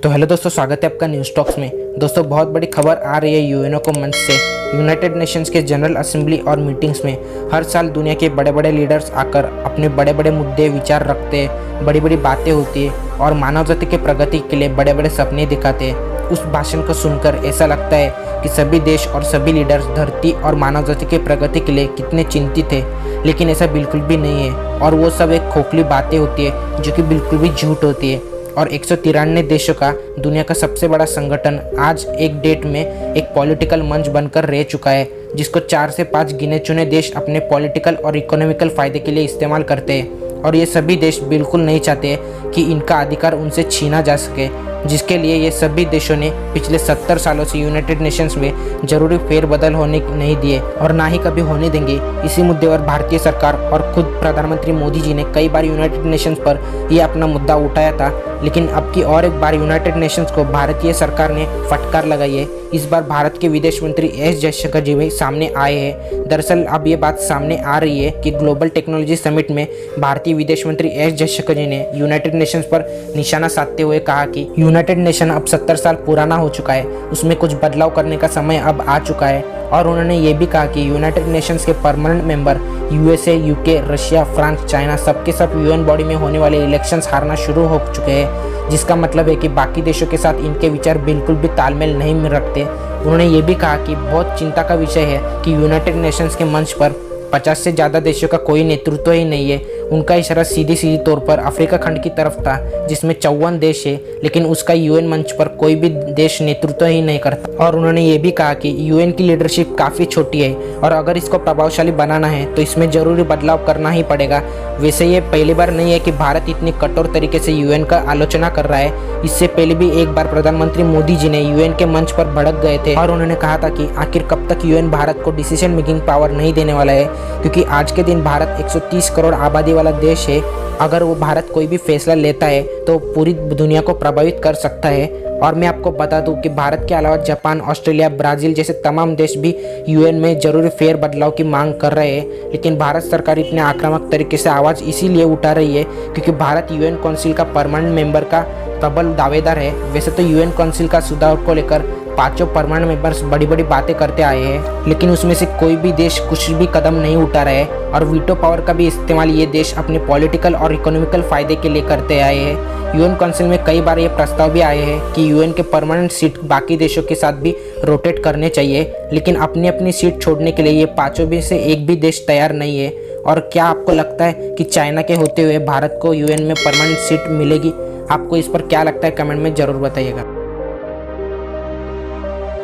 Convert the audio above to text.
तो हेलो दोस्तों, स्वागत है आपका न्यूज़ टॉक्स में। दोस्तों, बहुत बड़ी खबर आ रही है यूएनओ को मंच से। यूनाइटेड नेशंस के जनरल असेंबली और मीटिंग्स में हर साल दुनिया के बड़े बड़े लीडर्स आकर अपने बड़े बड़े मुद्दे विचार रखते हैं, बड़ी बड़ी बातें होती है और मानव जाति के प्रगति के लिए बड़े बड़े सपने दिखाते हैं। उस भाषण को सुनकर ऐसा लगता है कि सभी देश और सभी लीडर्स धरती और मानव जाति के प्रगति के लिए कितने चिंतित हैं, लेकिन ऐसा बिल्कुल भी नहीं है और वो सब एक खोखली बातें होती है जो कि बिल्कुल भी झूठ होती है। और 193 देशों का दुनिया का सबसे बड़ा संगठन आज एक डेट में एक पॉलिटिकल मंच बनकर रह चुका है, जिसको 4 से 5 गिने चुने देश अपने पॉलिटिकल और इकोनॉमिकल फ़ायदे के लिए इस्तेमाल करते हैं। और ये सभी देश बिल्कुल नहीं चाहते कि इनका अधिकार उनसे छीना जा सके, जिसके लिए ये सभी देशों ने पिछले 70 सालों से यूनाइटेड नेशंस में जरूरी फेरबदल होने नहीं दिए और ना ही कभी होने देंगे। इसी मुद्दे पर भारतीय सरकार और खुद प्रधानमंत्री मोदी जी ने कई बार यूनाइटेड नेशंस पर ये अपना मुद्दा उठाया था, लेकिन अब की और एक बार यूनाइटेड नेशंस को भारतीय सरकार ने फटकार लगाई है। इस बार भारत के विदेश मंत्री एस जयशंकर जी भी सामने आए हैं। दरअसल अब ये बात सामने आ रही है कि ग्लोबल टेक्नोलॉजी समिट में भारतीय विदेश मंत्री एस जयशंकर जी ने यूनाइटेड नेशंस पर निशाना साधते हुए कहा कि यूनाइटेड नेशन अब 70 साल पुराना हो चुका है, उसमें कुछ बदलाव करने का समय अब आ चुका है। और उन्होंने ये भी कहा कि यूनाइटेड नेशंस के permanent member USA, UK, Russia, France, China सबके सब यूएन बॉडी में होने वाले इलेक्शंस हारना शुरू हो चुके हैं, जिसका मतलब है कि बाकी देशों के साथ इनके विचार बिल्कुल भी तालमेल नहीं रखते। उन्होंने ये भी कहा कि बहुत चिंता का विषय है कि यूनाइटेड नेशंस के मंच पर 50 से ज़्यादा देशों का कोई नेतृत्व ही नहीं है। उनका इशारा सीधी तौर पर अफ्रीका खंड की तरफ था, जिसमें 54 देश है, लेकिन उसका यूएन मंच पर कोई भी देश नेतृत्व ही नहीं करता। और उन्होंने ये भी कहा कि यूएन की लीडरशिप काफ़ी छोटी है और अगर इसको प्रभावशाली बनाना है तो इसमें ज़रूरी बदलाव करना ही पड़ेगा। वैसे ये पहली बार नहीं है कि भारत इतनी कठोर तरीके से यूएन का आलोचना कर रहा है। इससे पहले भी एक बार प्रधानमंत्री मोदी जी ने यूएन के मंच पर भड़क गए थे और उन्होंने कहा था कि आखिर कब तक यूएन भारत को डिसीजन मेकिंग पावर नहीं देने वाला है, क्योंकि आज के दिन भारत 130 करोड़ आबादी वाला देश है। अगर वो भारत कोई भी फैसला लेता है तो पूरी दुनिया को प्रभावित कर सकता है। और मैं आपको बता दूं कि भारत के अलावा जापान, ऑस्ट्रेलिया, ब्राज़ील जैसे तमाम देश भी यूएन में जरूरी फेर बदलाव की मांग कर रहे हैं, लेकिन भारत सरकार इतने आक्रामक तरीके से आवाज़ इसीलिए उठा रही है क्योंकि भारत यूएन काउंसिल का परमानेंट मेंबर का प्रबल दावेदार है। वैसे तो यूएन काउंसिल का सुधार को लेकर 5 परमानेंट मेंबर्स बड़ी बड़ी बातें करते आए हैं, लेकिन उसमें से कोई भी देश कुछ भी कदम नहीं उठा रहे हैं और वीटो पावर का भी इस्तेमाल ये देश अपने पॉलिटिकल और इकोनॉमिकल फ़ायदे के लिए करते आए हैं। यूएन काउंसिल में कई बार ये प्रस्ताव भी आए हैं कि यूएन के परमानेंट सीट बाकी देशों के साथ भी रोटेट करने चाहिए, लेकिन अपनी अपनी सीट छोड़ने के लिए ये 5 में से एक भी देश तैयार नहीं है। और क्या आपको लगता है कि चाइना के होते हुए भारत को यूएन में परमानेंट सीट मिलेगी? आपको इस पर क्या लगता है, कमेंट में ज़रूर बताइएगा।